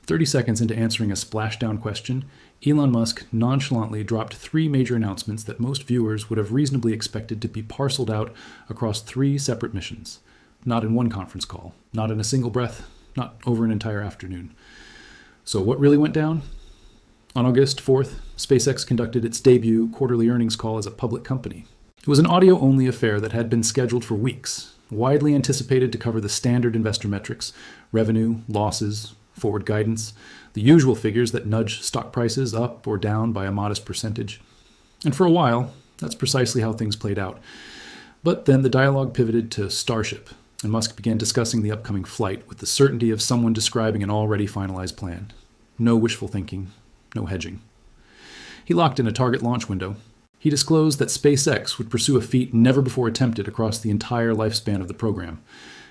30 seconds into answering a splashdown question, Elon Musk nonchalantly dropped 3 major announcements that most viewers would have reasonably expected to be parceled out across 3 separate missions. Not in one conference call, not in a single breath, not over an entire afternoon. So what really went down? On August 4th, SpaceX conducted its debut quarterly earnings call as a public company. It was an audio-only affair that had been scheduled for weeks, widely anticipated to cover the standard investor metrics, revenue, losses, forward guidance, the usual figures that nudge stock prices up or down by a modest percentage. And for a while, that's precisely how things played out. But then the dialogue pivoted to Starship, and Musk began discussing the upcoming flight with the certainty of someone describing an already finalized plan. No wishful thinking, no hedging. He locked in a target launch window. He disclosed that SpaceX would pursue a feat never before attempted across the entire lifespan of the program.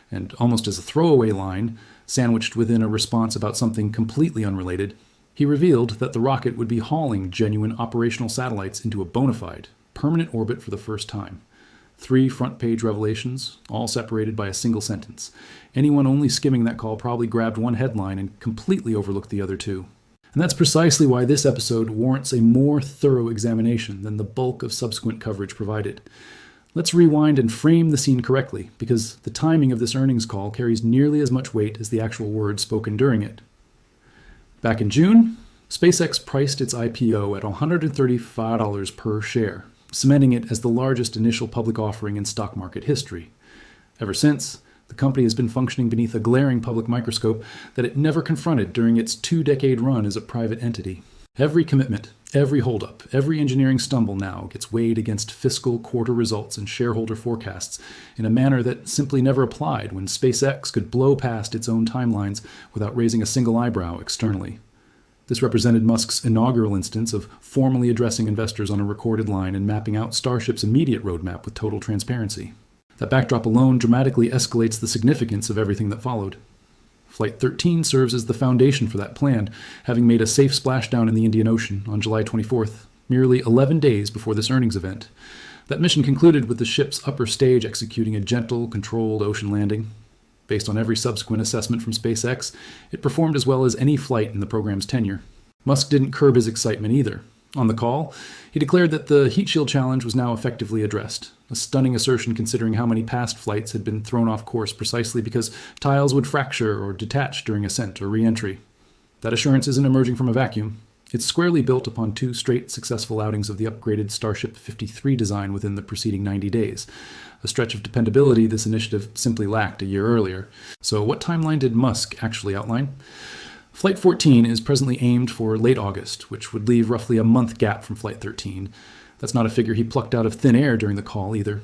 And almost as a throwaway line, sandwiched within a response about something completely unrelated, he revealed that the rocket would be hauling genuine operational satellites into a bona fide, permanent orbit for the first time. 3 front-page revelations, all separated by a single sentence. Anyone only skimming that call probably grabbed one headline and completely overlooked the other 2. And that's precisely why this episode warrants a more thorough examination than the bulk of subsequent coverage provided. Let's rewind and frame the scene correctly, because the timing of this earnings call carries nearly as much weight as the actual words spoken during it. Back in June, SpaceX priced its IPO at $135 per share, cementing it as the largest initial public offering in stock market history. Ever since, the company has been functioning beneath a glaring public microscope that it never confronted during its 2-decade run as a private entity. Every commitment, every holdup, every engineering stumble now gets weighed against fiscal quarter results and shareholder forecasts in a manner that simply never applied when SpaceX could blow past its own timelines without raising a single eyebrow externally. This represented Musk's inaugural instance of formally addressing investors on a recorded line and mapping out Starship's immediate roadmap with total transparency. That backdrop alone dramatically escalates the significance of everything that followed. Flight 13 serves as the foundation for that plan, having made a safe splashdown in the Indian Ocean on July 24th, merely 11 days before this earnings event. That mission concluded with the ship's upper stage executing a gentle, controlled ocean landing. Based on every subsequent assessment from SpaceX, it performed as well as any flight in the program's tenure. Musk didn't curb his excitement either. On the call, he declared that the heat shield challenge was now effectively addressed, a stunning assertion considering how many past flights had been thrown off course precisely because tiles would fracture or detach during ascent or re-entry. That assurance isn't emerging from a vacuum. It's squarely built upon 2 straight successful outings of the upgraded Starship V3 design within the preceding 90 days, a stretch of dependability this initiative simply lacked a year earlier. So what timeline did Musk actually outline? Flight 14 is presently aimed for late August, which would leave roughly a month gap from Flight 13. That's not a figure he plucked out of thin air during the call either.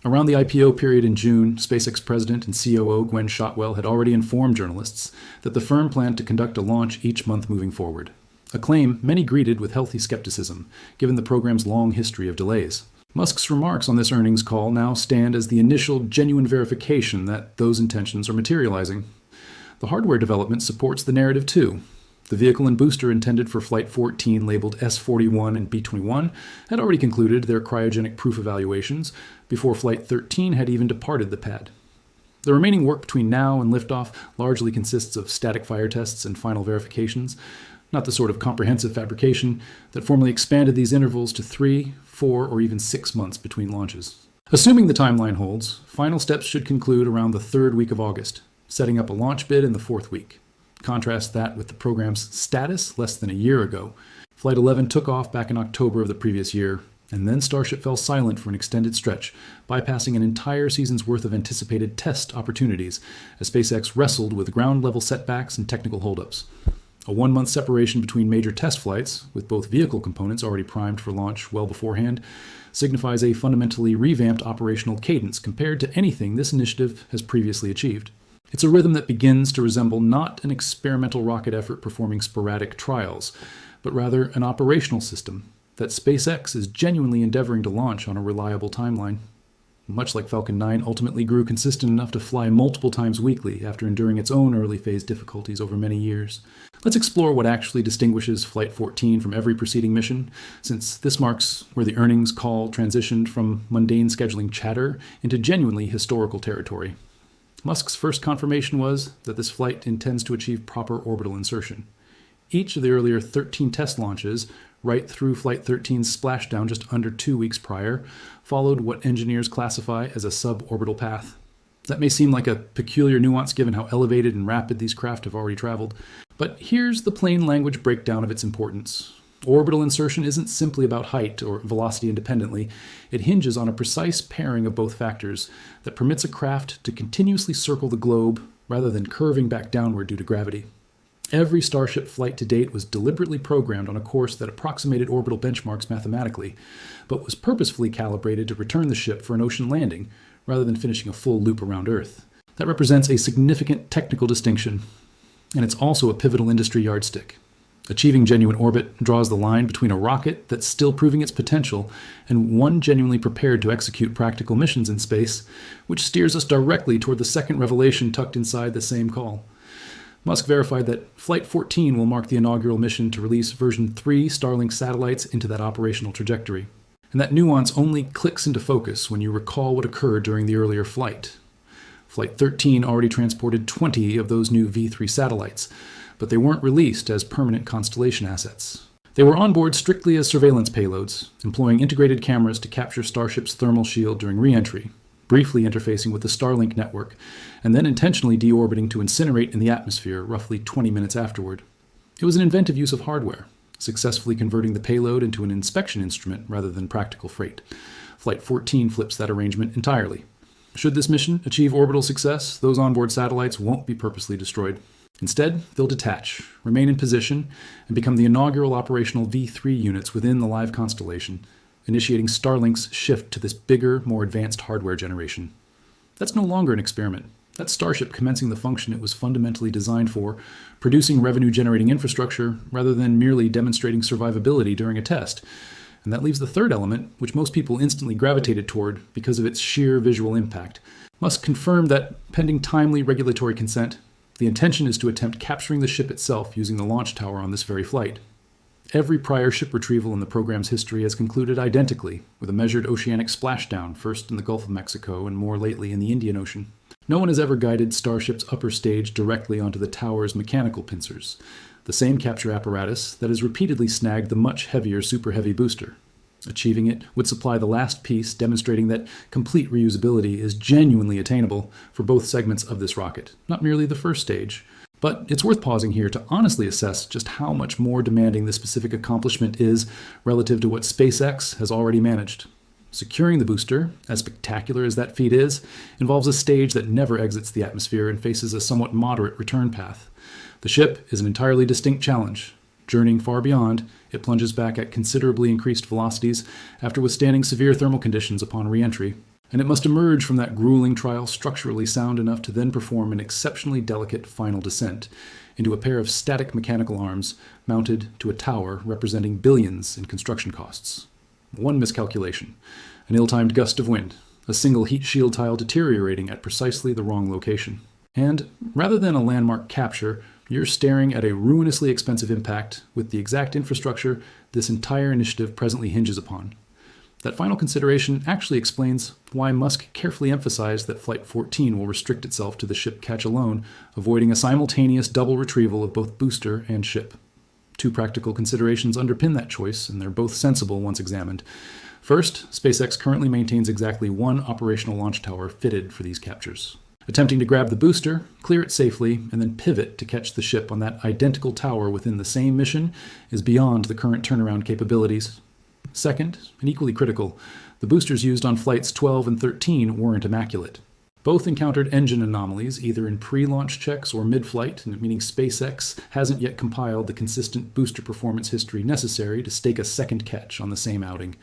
Around the IPO period in June, SpaceX President and COO Gwen Shotwell had already informed journalists that the firm planned to conduct a launch each month moving forward, a claim many greeted with healthy skepticism, given the program's long history of delays. Musk's remarks on this earnings call now stand as the initial genuine verification that those intentions are materializing. The hardware development supports the narrative too. The vehicle and booster intended for Flight 14, labeled S41 and B21, had already concluded their cryogenic proof evaluations before Flight 13 had even departed the pad. The remaining work between now and liftoff largely consists of static fire tests and final verifications, not the sort of comprehensive fabrication that formally expanded these intervals to 3, 4, or even 6 months between launches. Assuming the timeline holds, final steps should conclude around the 3rd week of August, setting up a launch bid in the 4th week. Contrast that with the program's status less than a year ago. Flight 11 took off back in October of the previous year, and then Starship fell silent for an extended stretch, bypassing an entire season's worth of anticipated test opportunities as SpaceX wrestled with ground-level setbacks and technical holdups. A 1-month separation between major test flights, with both vehicle components already primed for launch well beforehand, signifies a fundamentally revamped operational cadence compared to anything this initiative has previously achieved. It's a rhythm that begins to resemble not an experimental rocket effort performing sporadic trials, but rather an operational system that SpaceX is genuinely endeavoring to launch on a reliable timeline. Much like Falcon 9 ultimately grew consistent enough to fly multiple times weekly after enduring its own early phase difficulties over many years. Let's explore what actually distinguishes Flight 14 from every preceding mission, since this marks where the earnings call transitioned from mundane scheduling chatter into genuinely historical territory. Musk's first confirmation was that this flight intends to achieve proper orbital insertion. Each of the earlier 13 test launches, right through Flight 13's splashdown just under 2 weeks prior, followed what engineers classify as a suborbital path. That may seem like a peculiar nuance given how elevated and rapid these craft have already traveled, but here's the plain language breakdown of its importance. Orbital insertion isn't simply about height or velocity independently. It hinges on a precise pairing of both factors that permits a craft to continuously circle the globe rather than curving back downward due to gravity. Every Starship flight to date was deliberately programmed on a course that approximated orbital benchmarks mathematically, but was purposefully calibrated to return the ship for an ocean landing, rather than finishing a full loop around Earth. That represents a significant technical distinction, and it's also a pivotal industry yardstick. Achieving genuine orbit draws the line between a rocket that's still proving its potential and one genuinely prepared to execute practical missions in space, which steers us directly toward the second revelation tucked inside the same call. Musk verified that Flight 14 will mark the inaugural mission to release version 3 Starlink satellites into that operational trajectory. And that nuance only clicks into focus when you recall what occurred during the earlier flight. Flight 13 already transported 20 of those new V3 satellites, but they weren't released as permanent constellation assets. They were on board strictly as surveillance payloads, employing integrated cameras to capture Starship's thermal shield during re-entry, briefly interfacing with the Starlink network, and then intentionally deorbiting to incinerate in the atmosphere roughly 20 minutes afterward. It was an inventive use of hardware, successfully converting the payload into an inspection instrument rather than practical freight. Flight 14 flips that arrangement entirely. Should this mission achieve orbital success, those onboard satellites won't be purposely destroyed. Instead, they'll detach, remain in position, and become the inaugural operational V3 units within the live constellation, initiating Starlink's shift to this bigger, more advanced hardware generation. That's no longer an experiment. That's Starship commencing the function it was fundamentally designed for, producing revenue-generating infrastructure rather than merely demonstrating survivability during a test. And that leaves the third element, which most people instantly gravitated toward because of its sheer visual impact. Musk confirmed that, pending timely regulatory consent, the intention is to attempt capturing the ship itself using the launch tower on this very flight. Every prior ship retrieval in the program's history has concluded identically, with a measured oceanic splashdown, first in the Gulf of Mexico and more lately in the Indian Ocean. No one has ever guided Starship's upper stage directly onto the tower's mechanical pincers, the same capture apparatus that has repeatedly snagged the much heavier Super Heavy booster. Achieving it would supply the last piece demonstrating that complete reusability is genuinely attainable for both segments of this rocket, not merely the first stage. But it's worth pausing here to honestly assess just how much more demanding this specific accomplishment is relative to what SpaceX has already managed. Securing the booster, as spectacular as that feat is, involves a stage that never exits the atmosphere and faces a somewhat moderate return path. The ship is an entirely distinct challenge. Journeying far beyond, it plunges back at considerably increased velocities after withstanding severe thermal conditions upon re-entry, and it must emerge from that grueling trial structurally sound enough to then perform an exceptionally delicate final descent into a pair of static mechanical arms mounted to a tower representing billions in construction costs. One miscalculation, an ill-timed gust of wind, a single heat shield tile deteriorating at precisely the wrong location. And rather than a landmark capture, you're staring at a ruinously expensive impact with the exact infrastructure this entire initiative presently hinges upon. That final consideration actually explains why Musk carefully emphasized that Flight 14 will restrict itself to the ship catch alone, avoiding a simultaneous double retrieval of both booster and ship. Two practical considerations underpin that choice, and they're both sensible once examined. First, SpaceX currently maintains exactly one operational launch tower fitted for these captures. Attempting to grab the booster, clear it safely, and then pivot to catch the ship on that identical tower within the same mission is beyond the current turnaround capabilities. Second, and equally critical, the boosters used on Flights 12 and 13 weren't immaculate. Both encountered engine anomalies, either in pre-launch checks or mid-flight, meaning SpaceX hasn't yet compiled the consistent booster performance history necessary to stake a second catch on the same outing.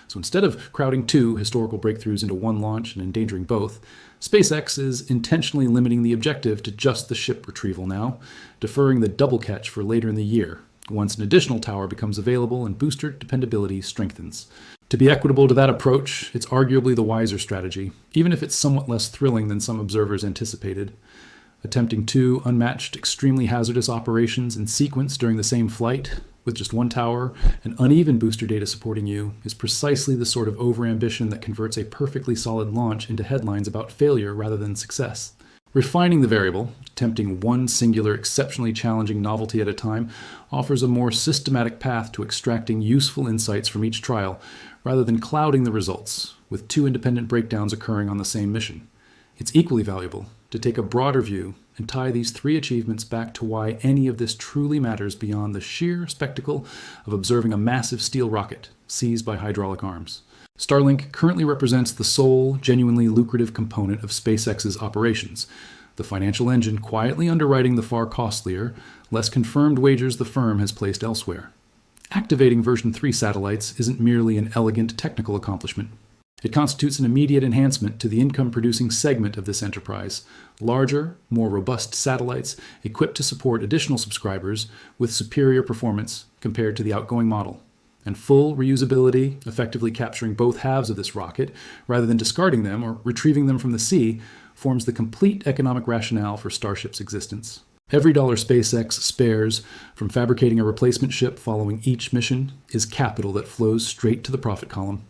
So instead of crowding two historical breakthroughs into one launch and endangering both, SpaceX is intentionally limiting the objective to just the ship retrieval now, deferring the double catch for later in the year, once an additional tower becomes available and booster dependability strengthens. To be equitable to that approach, it's arguably the wiser strategy, even if it's somewhat less thrilling than some observers anticipated. Attempting two unmatched, extremely hazardous operations in sequence during the same flight, with just one tower and uneven booster data supporting you, is precisely the sort of overambition that converts a perfectly solid launch into headlines about failure rather than success. Refining the variable, attempting one singular, exceptionally challenging novelty at a time, offers a more systematic path to extracting useful insights from each trial, rather than clouding the results, with two independent breakdowns occurring on the same mission. It's equally valuable to take a broader view and tie these three achievements back to why any of this truly matters beyond the sheer spectacle of observing a massive steel rocket seized by hydraulic arms. Starlink currently represents the sole, genuinely lucrative component of SpaceX's operations, the financial engine quietly underwriting the far costlier, less confirmed wagers the firm has placed elsewhere. Activating version 3 satellites isn't merely an elegant technical accomplishment. It constitutes an immediate enhancement to the income-producing segment of this enterprise, larger, more robust satellites equipped to support additional subscribers with superior performance compared to the outgoing model. And full reusability, effectively capturing both halves of this rocket, rather than discarding them or retrieving them from the sea, forms the complete economic rationale for Starship's existence. Every dollar SpaceX spares from fabricating a replacement ship following each mission is capital that flows straight to the profit column.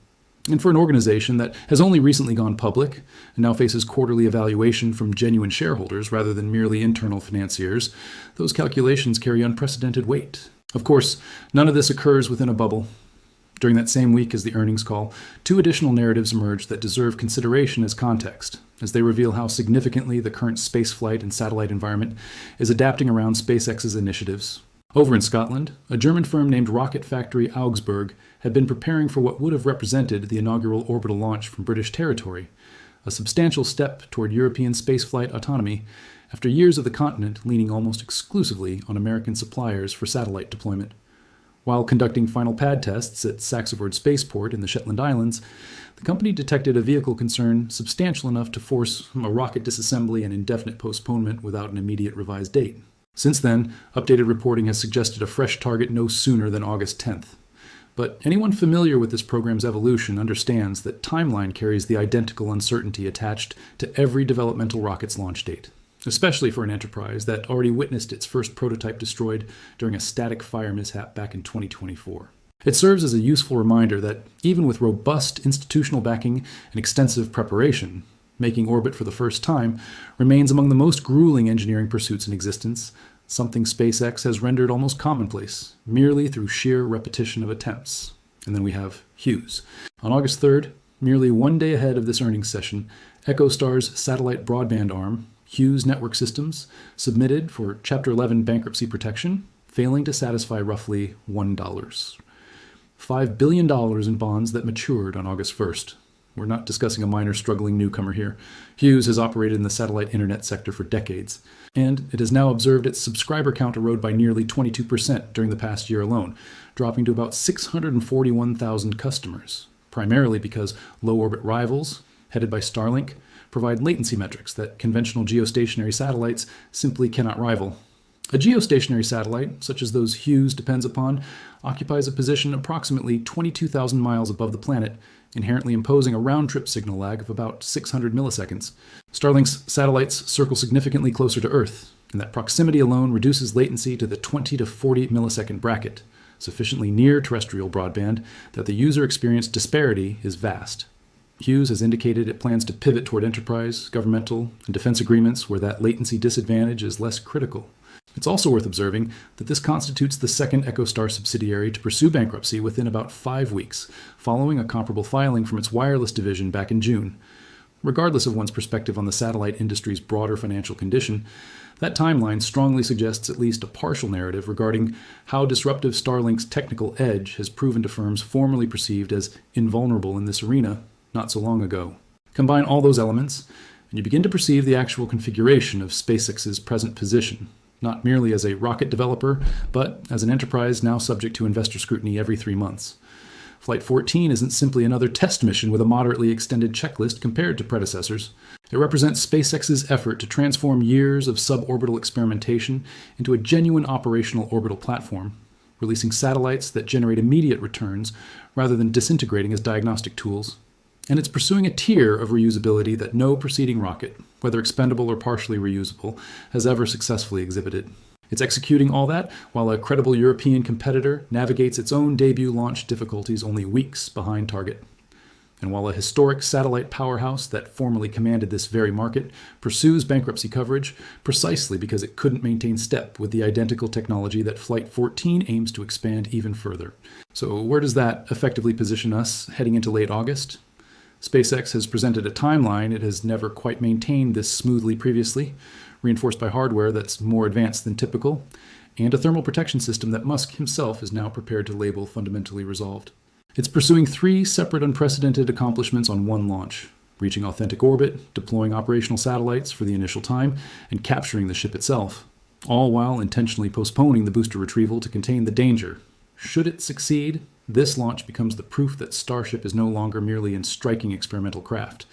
And for an organization that has only recently gone public and now faces quarterly evaluation from genuine shareholders rather than merely internal financiers, those calculations carry unprecedented weight. Of course, none of this occurs within a bubble. During that same week as the earnings call, two additional narratives emerged that deserve consideration as context, as they reveal how significantly the current spaceflight and satellite environment is adapting around SpaceX's initiatives. Over in Scotland, a German firm named Rocket Factory Augsburg had been preparing for what would have represented the inaugural orbital launch from British territory, a substantial step toward European spaceflight autonomy after years of the continent leaning almost exclusively on American suppliers for satellite deployment. While conducting final pad tests at Saxevord Spaceport in the Shetland Islands, the company detected a vehicle concern substantial enough to force a rocket disassembly and indefinite postponement without an immediate revised date. Since then, updated reporting has suggested a fresh target no sooner than August 10th. But anyone familiar with this program's evolution understands that timeline carries the identical uncertainty attached to every developmental rocket's launch date, especially for an enterprise that already witnessed its first prototype destroyed during a static fire mishap back in 2024. It serves as a useful reminder that even with robust institutional backing and extensive preparation, making orbit for the first time remains among the most grueling engineering pursuits in existence, something SpaceX has rendered almost commonplace, merely through sheer repetition of attempts. And then we have Hughes. On August 3rd, merely one day ahead of this earnings session, EchoStar's satellite broadband arm, Hughes Network Systems, submitted for Chapter 11 bankruptcy protection, failing to satisfy roughly $1. $5 billion in bonds that matured on August 1st. We're not discussing a minor struggling newcomer here. Hughes has operated in the satellite internet sector for decades, and it has now observed its subscriber count erode by nearly 22% during the past year alone, dropping to about 641,000 customers, primarily because low-orbit rivals, headed by Starlink, provide latency metrics that conventional geostationary satellites simply cannot rival. A geostationary satellite, such as those Hughes depends upon, occupies a position approximately 22,000 miles above the planet, inherently imposing a round-trip signal lag of about 600 milliseconds. Starlink's satellites circle significantly closer to Earth, and that proximity alone reduces latency to the 20 to 40 millisecond bracket, sufficiently near terrestrial broadband that the user experience disparity is vast. Hughes has indicated it plans to pivot toward enterprise, governmental, and defense agreements where that latency disadvantage is less critical. It's also worth observing that this constitutes the second EchoStar subsidiary to pursue bankruptcy within about 5 weeks, following a comparable filing from its wireless division back in June. Regardless of one's perspective on the satellite industry's broader financial condition, that timeline strongly suggests at least a partial narrative regarding how disruptive Starlink's technical edge has proven to firms formerly perceived as invulnerable in this arena not so long ago. Combine all those elements, and you begin to perceive the actual configuration of SpaceX's present position, not merely as a rocket developer, but as an enterprise now subject to investor scrutiny every 3 months. Flight 14 isn't simply another test mission with a moderately extended checklist compared to predecessors. It represents SpaceX's effort to transform years of suborbital experimentation into a genuine operational orbital platform, releasing satellites that generate immediate returns rather than disintegrating as diagnostic tools. And it's pursuing a tier of reusability that no preceding rocket, whether expendable or partially reusable, has ever successfully exhibited. It's executing all that while a credible European competitor navigates its own debut launch difficulties only weeks behind target. And while a historic satellite powerhouse that formerly commanded this very market pursues bankruptcy coverage precisely because it couldn't maintain step with the identical technology that Flight 14 aims to expand even further. So where does that effectively position us heading into late August? SpaceX has presented a timeline it has never quite maintained this smoothly previously, reinforced by hardware that's more advanced than typical, and a thermal protection system that Musk himself is now prepared to label fundamentally resolved. It's pursuing 3 separate unprecedented accomplishments on one launch: reaching authentic orbit, deploying operational satellites for the initial time, and capturing the ship itself, all while intentionally postponing the booster retrieval to contain the danger. Should it succeed, this launch becomes the proof that Starship is no longer merely a striking experimental craft.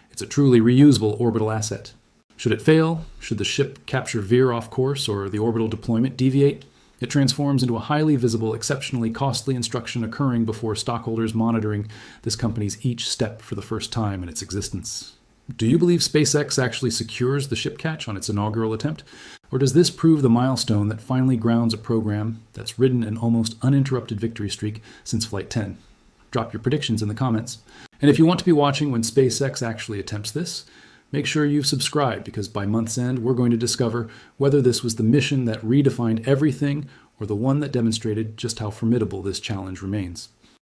It's a truly reusable orbital asset. Should it fail, should the ship capture veer off course or the orbital deployment deviate, it transforms into a highly visible, exceptionally costly instruction occurring before stockholders monitoring this company's each step for the first time in its existence. Do you believe SpaceX actually secures the ship catch on its inaugural attempt? Or does this prove the milestone that finally grounds a program that's ridden an almost uninterrupted victory streak since Flight 10? Drop your predictions in the comments. And if you want to be watching when SpaceX actually attempts this, make sure you've subscribed, because by month's end, we're going to discover whether this was the mission that redefined everything or the one that demonstrated just how formidable this challenge remains.